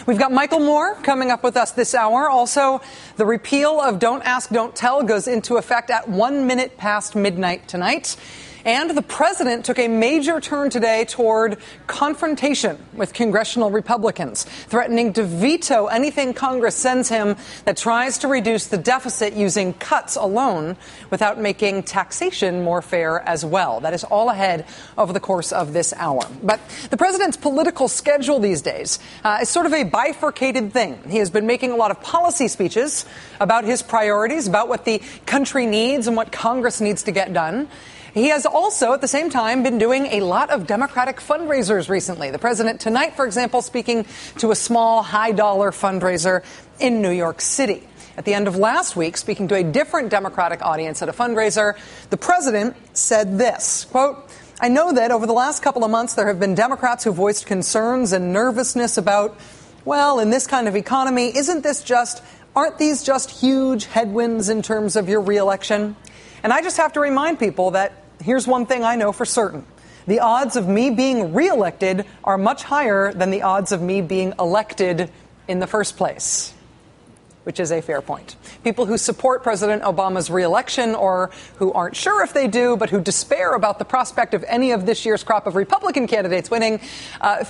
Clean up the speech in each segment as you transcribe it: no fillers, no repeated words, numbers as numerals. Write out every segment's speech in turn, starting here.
We've got Michael Moore coming up with us this hour. Also, the repeal of Don't Ask, Don't Tell goes into effect at 1 minute past midnight tonight. And the president took a major turn today toward confrontation with congressional Republicans, threatening to veto anything Congress sends him that tries to reduce the deficit using cuts alone without making taxation more fair as well. That is all ahead over the course of this hour. But the president's political schedule these days is sort of a bifurcated thing. He has been making a lot of policy speeches about his priorities, about what the country needs and what Congress needs to get done. He has also, at the same time, been doing a lot of Democratic fundraisers recently. The president tonight, for example, speaking to a small, high-dollar fundraiser in New York City. At the end of last week, speaking to a different Democratic audience at a fundraiser, the president said this, quote, "I know that over the last couple of months there have been Democrats who voiced concerns and nervousness about, well, in this kind of economy, aren't these just huge headwinds in terms of your reelection? And I just have to remind people that here's one thing I know for certain. The odds of me being reelected are much higher than the odds of me being elected in the first place," which is a fair point. People who support President Obama's reelection or who aren't sure if they do, but who despair about the prospect of any of this year's crop of Republican candidates winning,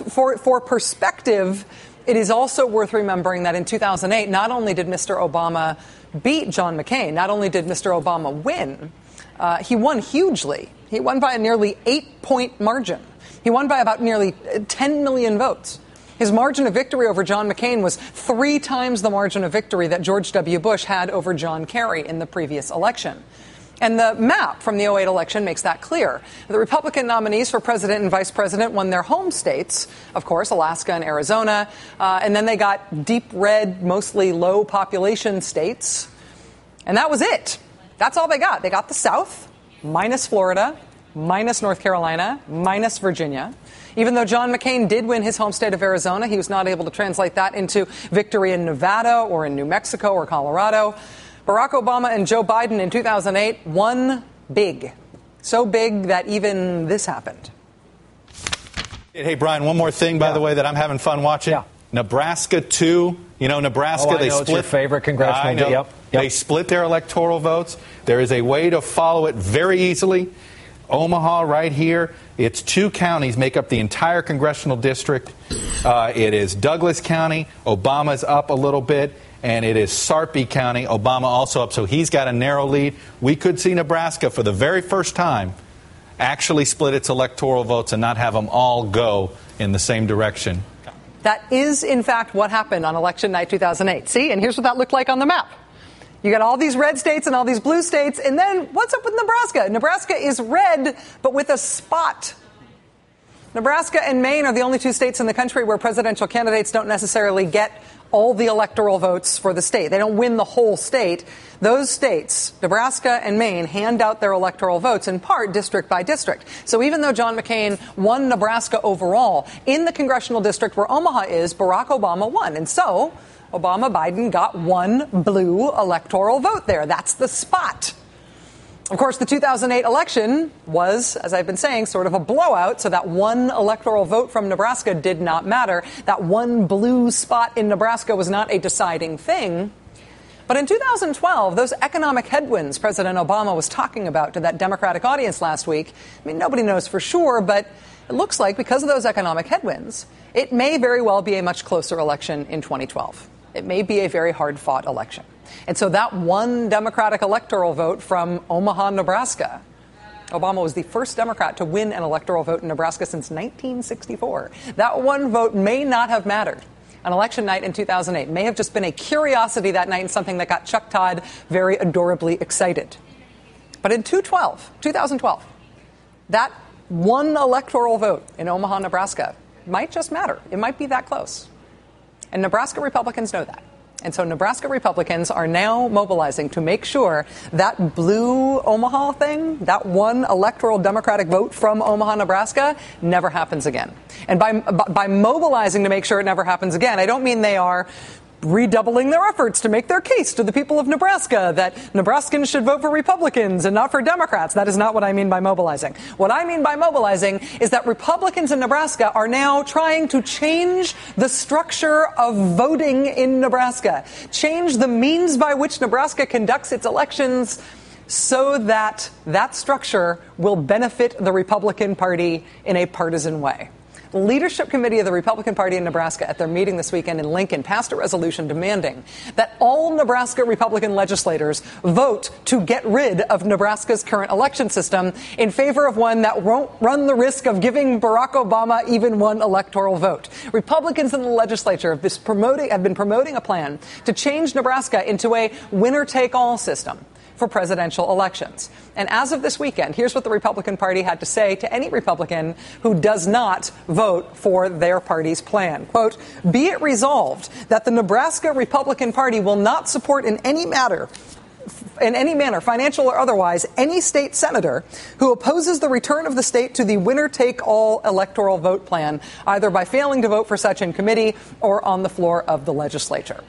for perspective, it is also worth remembering that in 2008, not only did Mr. Obama beat John McCain, not only did Mr. Obama win, he won hugely. He won by a nearly 8-point margin. He won by about nearly 10 million votes. His margin of victory over John McCain was 3 times the margin of victory that George W. Bush had over John Kerry in the previous election. And the map from the 2008 election makes that clear. The Republican nominees for president and vice president won their home states, of course, Alaska and Arizona, and then they got deep red, mostly low population states. And that was it. That's all they got. They got the South, minus Florida, minus North Carolina, minus Virginia. Even though John McCain did win his home state of Arizona, he was not able to translate that into victory in Nevada or in New Mexico or Colorado. Barack Obama and Joe Biden in 2008 won big. So big that even this happened. Hey, Brian, one more thing, by the way, that I'm having fun watching. Yeah. Nebraska, too. You know, Nebraska, they split. It's your favorite congressional. I know. Yep. They split their electoral votes. There is a way to follow it very easily. Omaha right here. It's 2 counties make up the entire congressional district. It is Douglas County. Obama's up a little bit. And it is Sarpy County. Obama also up. So he's got a narrow lead. We could see Nebraska for the very first time actually split its electoral votes and not have them all go in the same direction. That is, in fact, what happened on election night 2008. See, and here's what that looked like on the map. You got all these red states and all these blue states, and then what's up with Nebraska? Nebraska is red, but with a spot. Nebraska and Maine are the only 2 states in the country where presidential candidates don't necessarily get all the electoral votes for the state. They don't win the whole state. Those states, Nebraska and Maine, hand out their electoral votes in part district by district. So even though John McCain won Nebraska overall, in the congressional district where Omaha is, Barack Obama won. And so Obama-Biden got 1 blue electoral vote there. That's the spot. Of course, the 2008 election was, as I've been saying, sort of a blowout, so that 1 electoral vote from Nebraska did not matter. That 1 blue spot in Nebraska was not a deciding thing. But in 2012, those economic headwinds President Obama was talking about to that Democratic audience last week, I mean, nobody knows for sure, but it looks like because of those economic headwinds, it may very well be a much closer election in 2012. It may be a very hard-fought election. And so that 1 Democratic electoral vote from Omaha, Nebraska, Obama was the first Democrat to win an electoral vote in Nebraska since 1964. That 1 vote may not have mattered on election night in 2008. It may have just been a curiosity that night and something that got Chuck Todd very adorably excited. But in 2012, that 1 electoral vote in Omaha, Nebraska might just matter. It might be that close. And Nebraska Republicans know that. And so Nebraska Republicans are now mobilizing to make sure that blue Omaha thing, that 1 electoral Democratic vote from Omaha, Nebraska, never happens again. And by mobilizing to make sure it never happens again, I don't mean they are redoubling their efforts to make their case to the people of Nebraska that Nebraskans should vote for Republicans and not for Democrats. That is not what I mean by mobilizing. What I mean by mobilizing is that Republicans in Nebraska are now trying to change the structure of voting in Nebraska, change the means by which Nebraska conducts its elections so that that structure will benefit the Republican Party in a partisan way. The Leadership Committee of the Republican Party in Nebraska at their meeting this weekend in Lincoln passed a resolution demanding that all Nebraska Republican legislators vote to get rid of Nebraska's current election system in favor of one that won't run the risk of giving Barack Obama even one electoral vote. Republicans in the legislature have been promoting a plan to change Nebraska into a winner-take-all system for presidential elections. And as of this weekend, here's what the Republican Party had to say to any Republican who does not vote for their party's plan. Quote, "Be it resolved that the Nebraska Republican Party will not support in any manner, financial or otherwise, any state senator who opposes the return of the state to the winner-take-all electoral vote plan, either by failing to vote for such in committee or on the floor of the legislature."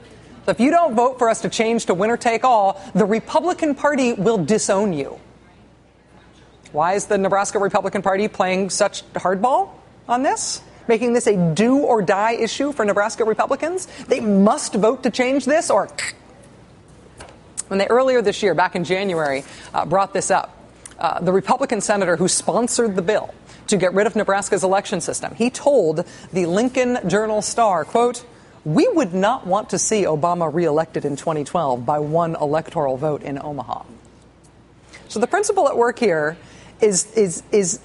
So if you don't vote for us to change to winner-take-all, the Republican Party will disown you. Why is the Nebraska Republican Party playing such hardball on this? Making this a do-or-die issue for Nebraska Republicans? They must vote to change this, or... When they earlier this year, back in January, brought this up, the Republican senator who sponsored the bill to get rid of Nebraska's election system, he told the Lincoln Journal-Star, quote, "We would not want to see Obama reelected in 2012 by one electoral vote in Omaha." So the principle at work here is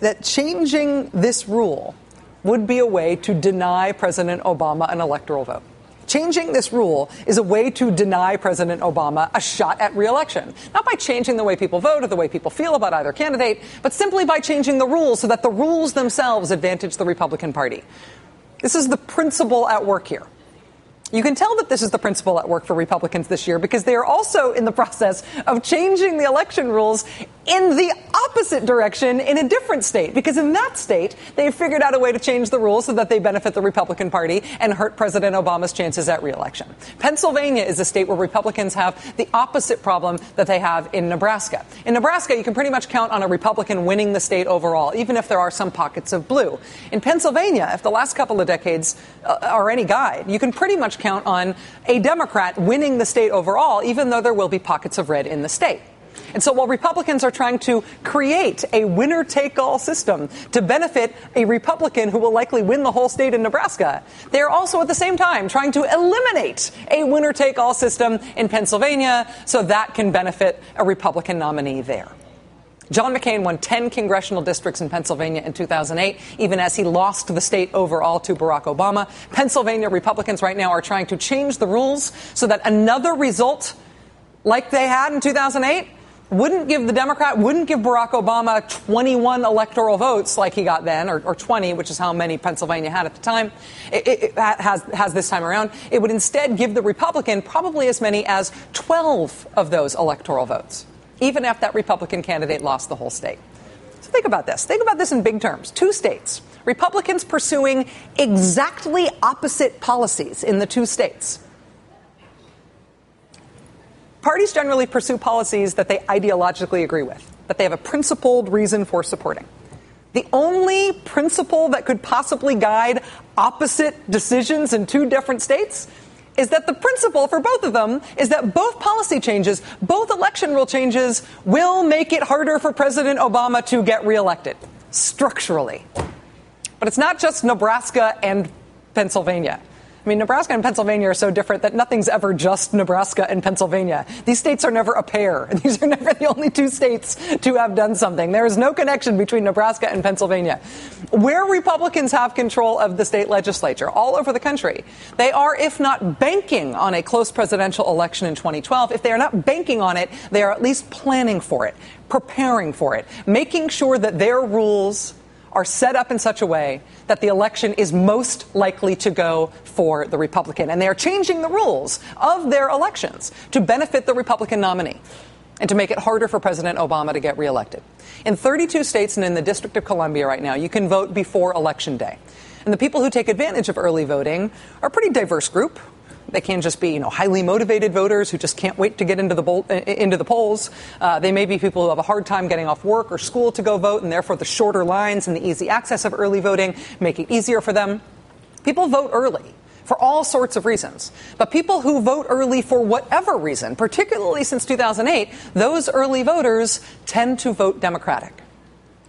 that changing this rule would be a way to deny President Obama an electoral vote. Changing this rule is a way to deny President Obama a shot at reelection, not by changing the way people vote or the way people feel about either candidate, but simply by changing the rules so that the rules themselves advantage the Republican Party. This is the principle at work here. You can tell that this is the principle at work for Republicans this year because they are also in the process of changing the election rules in the opposite direction in a different state. Because in that state, they have figured out a way to change the rules so that they benefit the Republican Party and hurt President Obama's chances at reelection. Pennsylvania is a state where Republicans have the opposite problem that they have in Nebraska. In Nebraska, you can pretty much count on a Republican winning the state overall, even if there are some pockets of blue. In Pennsylvania, if the last couple of decades are any guide, you can pretty much count on a Democrat winning the state overall, even though there will be pockets of red in the state. And so while Republicans are trying to create a winner-take-all system to benefit a Republican who will likely win the whole state in Nebraska, they are also at the same time trying to eliminate a winner-take-all system in Pennsylvania so that can benefit a Republican nominee there. John McCain won 10 congressional districts in Pennsylvania in 2008, even as he lost the state overall to Barack Obama. Pennsylvania Republicans right now are trying to change the rules so that another result like they had in 2008 wouldn't give Barack Obama 21 electoral votes like he got then, or 20, which is how many Pennsylvania had at the time. It has this time around. It would instead give the Republican probably as many as 12 of those electoral votes, even if that Republican candidate lost the whole state. So think about this. Think about this in big terms. 2 states. Republicans pursuing exactly opposite policies in the 2 states. Parties generally pursue policies that they ideologically agree with, that they have a principled reason for supporting. The only principle that could possibly guide opposite decisions in 2 different states is that the principle for both of them is that both policy changes, both election rule changes, will make it harder for President Obama to get reelected, structurally. But it's not just Nebraska and Pennsylvania. I mean, Nebraska and Pennsylvania are so different that nothing's ever just Nebraska and Pennsylvania. These states are never a pair. These are never the only 2 states to have done something. There is no connection between Nebraska and Pennsylvania. Where Republicans have control of the state legislature all over the country, they are, if not banking on a close presidential election in 2012, if they are not banking on it, they are at least planning for it, preparing for it, making sure that their rules are set up in such a way that the election is most likely to go for the Republican. And they are changing the rules of their elections to benefit the Republican nominee and to make it harder for President Obama to get reelected. In 32 states and in the District of Columbia right now, you can vote before Election Day. And the people who take advantage of early voting are a pretty diverse group. They can just be, highly motivated voters who just can't wait to get into the polls. They may be people who have a hard time getting off work or school to go vote, and therefore the shorter lines and the easy access of early voting make it easier for them. People vote early for all sorts of reasons. But people who vote early for whatever reason, particularly since 2008, those early voters tend to vote Democratic.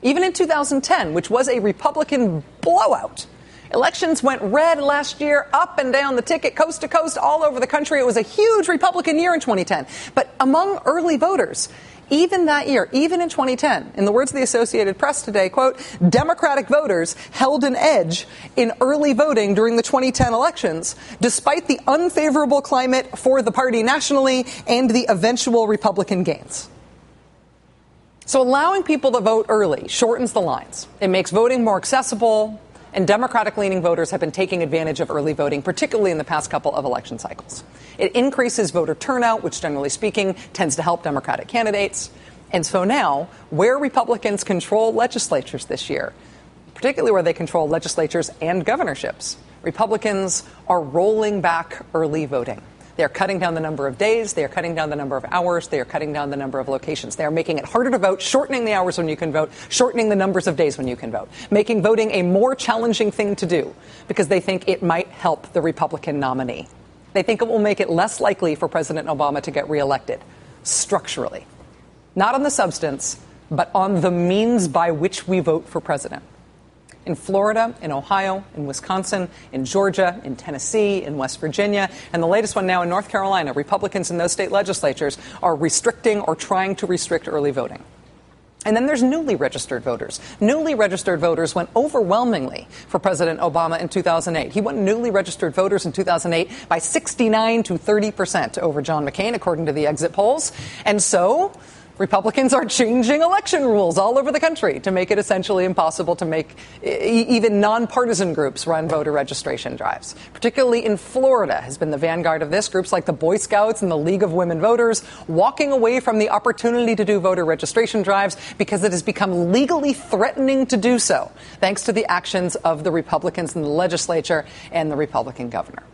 Even in 2010, which was a Republican blowout, elections went red last year, up and down the ticket, coast to coast, all over the country. It was a huge Republican year in 2010. But among early voters, even that year, even in 2010, in the words of the Associated Press today, quote, Democratic voters held an edge in early voting during the 2010 elections, despite the unfavorable climate for the party nationally and the eventual Republican gains. So allowing people to vote early shortens the lines. It makes voting more accessible, and Democratic-leaning voters have been taking advantage of early voting, particularly in the past couple of election cycles. It increases voter turnout, which, generally speaking, tends to help Democratic candidates. And so now, where Republicans control legislatures this year, particularly where they control legislatures and governorships, Republicans are rolling back early voting. They are cutting down the number of days. They are cutting down the number of hours. They are cutting down the number of locations. They are making it harder to vote, shortening the hours when you can vote, shortening the numbers of days when you can vote, making voting a more challenging thing to do because they think it might help the Republican nominee. They think it will make it less likely for President Obama to get reelected structurally, not on the substance, but on the means by which we vote for president. In Florida, in Ohio, in Wisconsin, in Georgia, in Tennessee, in West Virginia, and the latest one now in North Carolina, Republicans in those state legislatures are restricting or trying to restrict early voting. And then there's newly registered voters. Newly registered voters went overwhelmingly for President Obama in 2008. He won newly registered voters in 2008 by 69 to 30% over John McCain, according to the exit polls. And so Republicans are changing election rules all over the country to make it essentially impossible to make even nonpartisan groups run voter registration drives. Particularly in Florida has been the vanguard of this. Groups like the Boy Scouts and the League of Women Voters walking away from the opportunity to do voter registration drives because it has become legally threatening to do so, thanks to the actions of the Republicans in the legislature and the Republican governor.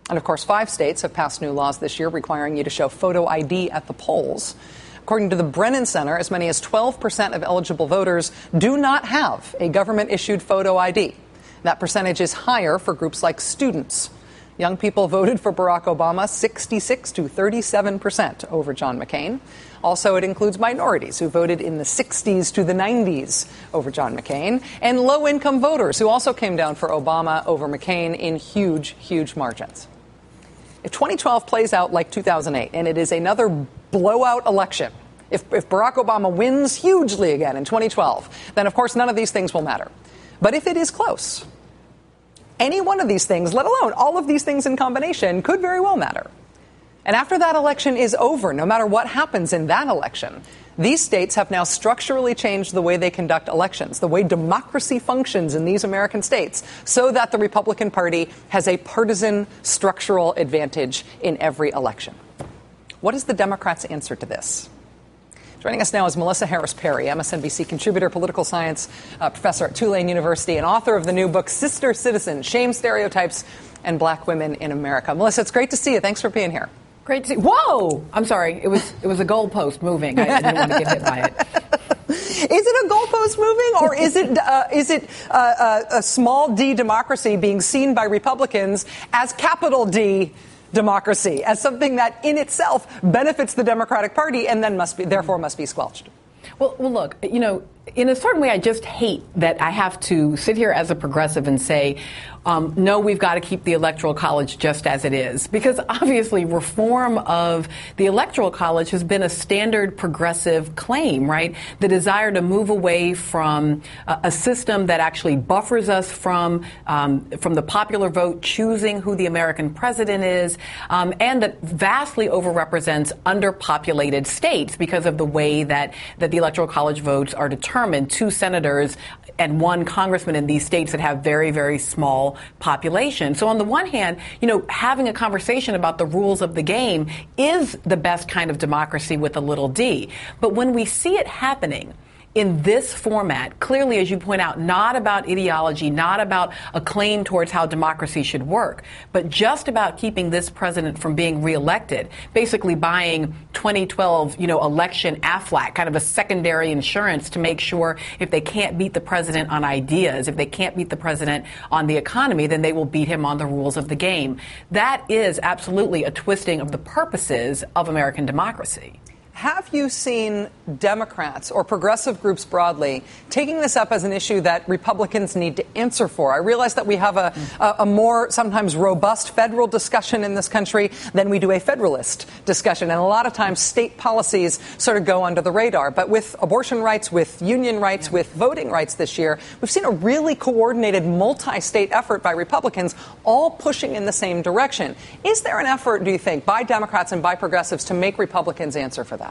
And, of course, 5 states have passed new laws this year requiring you to show photo ID at the polls. According to the Brennan Center, as many as 12% of eligible voters do not have a government-issued photo ID. That percentage is higher for groups like students. Young people voted for Barack Obama 66 to 37% over John McCain. Also, it includes minorities who voted in the 60s to the 90s over John McCain, and low-income voters who also came down for Obama over McCain in huge, huge margins. If 2012 plays out like 2008, and it is another blowout election, if Barack Obama wins hugely again in 2012, then, of course, none of these things will matter. But if it is close, any one of these things, let alone all of these things in combination, could very well matter. And after that election is over, no matter what happens in that election, these states have now structurally changed the way they conduct elections, the way democracy functions in these American states, so that the Republican Party has a partisan structural advantage in every election. What is the Democrats' answer to this? Joining us now is Melissa Harris Perry, MSNBC contributor, political science professor at Tulane University, and author of the new book, Sister Citizen, Shame, Stereotypes, and Black Women in America. Melissa, it's great to see you. Thanks for being here. Great to see. Whoa! I'm sorry. It was a goalpost moving. I didn't want to get hit by it. Is it a goalpost moving, or is it a small d democracy being seen by Republicans as capital D democracy, as something that in itself benefits the Democratic Party and then therefore must be squelched? Well, look, in a certain way, I just hate that I have to sit here as a progressive and say, no, we've got to keep the Electoral College just as it is. Because obviously reform of the Electoral College has been a standard progressive claim, right? The desire to move away from a system that actually buffers us from the popular vote, choosing who the American president is, and that vastly overrepresents underpopulated states because of the way that the Electoral College votes are determined. 2 senators and 1 congressman in these states that have very, very small population. So on the one hand, having a conversation about the rules of the game is the best kind of democracy with a little d. But when we see it happening in this format, clearly, as you point out, not about ideology, not about a claim towards how democracy should work, but just about keeping this president from being reelected, basically buying 2012, election Aflac, kind of a secondary insurance to make sure if they can't beat the president on ideas, if they can't beat the president on the economy, then they will beat him on the rules of the game. That is absolutely a twisting of the purposes of American democracy. Have you seen Democrats or progressive groups broadly taking this up as an issue that Republicans need to answer for? I realize that we have a more sometimes robust federal discussion in this country than we do a federalist discussion. And a lot of times state policies sort of go under the radar. But with abortion rights, with union rights, with voting rights this year, we've seen a really coordinated multi-state effort by Republicans all pushing in the same direction. Is there an effort, do you think, by Democrats and by progressives to make Republicans answer for that?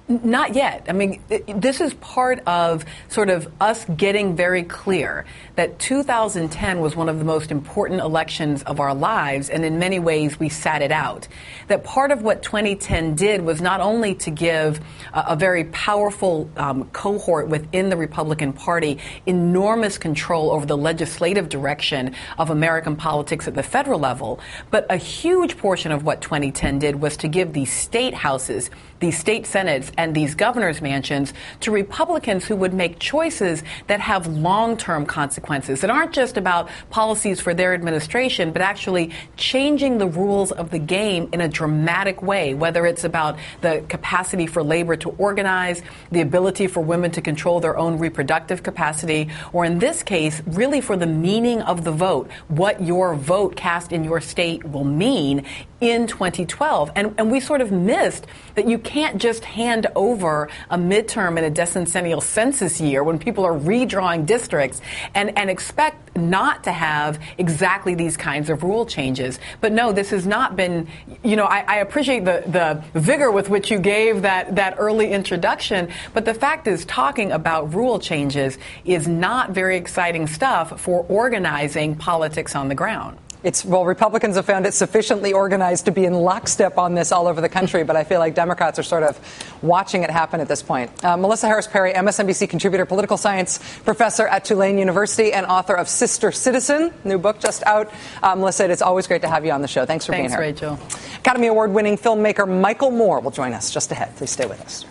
Not yet. I mean, this is part of sort of us getting very clear that 2010 was one of the most important elections of our lives, and in many ways we sat it out. That part of what 2010 did was not only to give a very powerful cohort within the Republican Party enormous control over the legislative direction of American politics at the federal level, but a huge portion of what 2010 did was to give these state houses, these state senates, and these governors' mansions to Republicans who would make choices that have long-term consequences, that aren't just about policies for their administration, but actually changing the rules of the game in a dramatic way, whether it's about the capacity for labor to organize, the ability for women to control their own reproductive capacity, or in this case, really for the meaning of the vote, what your vote cast in your state will mean in 2012. And we sort of missed that you can't just hand over a midterm in a decennial census year when people are redrawing districts and expect not to have exactly these kinds of rule changes. But no, this has not been, I appreciate the vigor with which you gave that early introduction, but the fact is talking about rule changes is not very exciting stuff for organizing politics on the ground. Republicans have found it sufficiently organized to be in lockstep on this all over the country, but I feel like Democrats are sort of watching it happen at this point. Melissa Harris-Perry, MSNBC contributor, political science professor at Tulane University, and author of Sister Citizen, new book just out. Melissa, it's always great to have you on the show. Thanks for being here. Thanks, Rachel. Academy Award-winning filmmaker Michael Moore will join us just ahead. Please stay with us.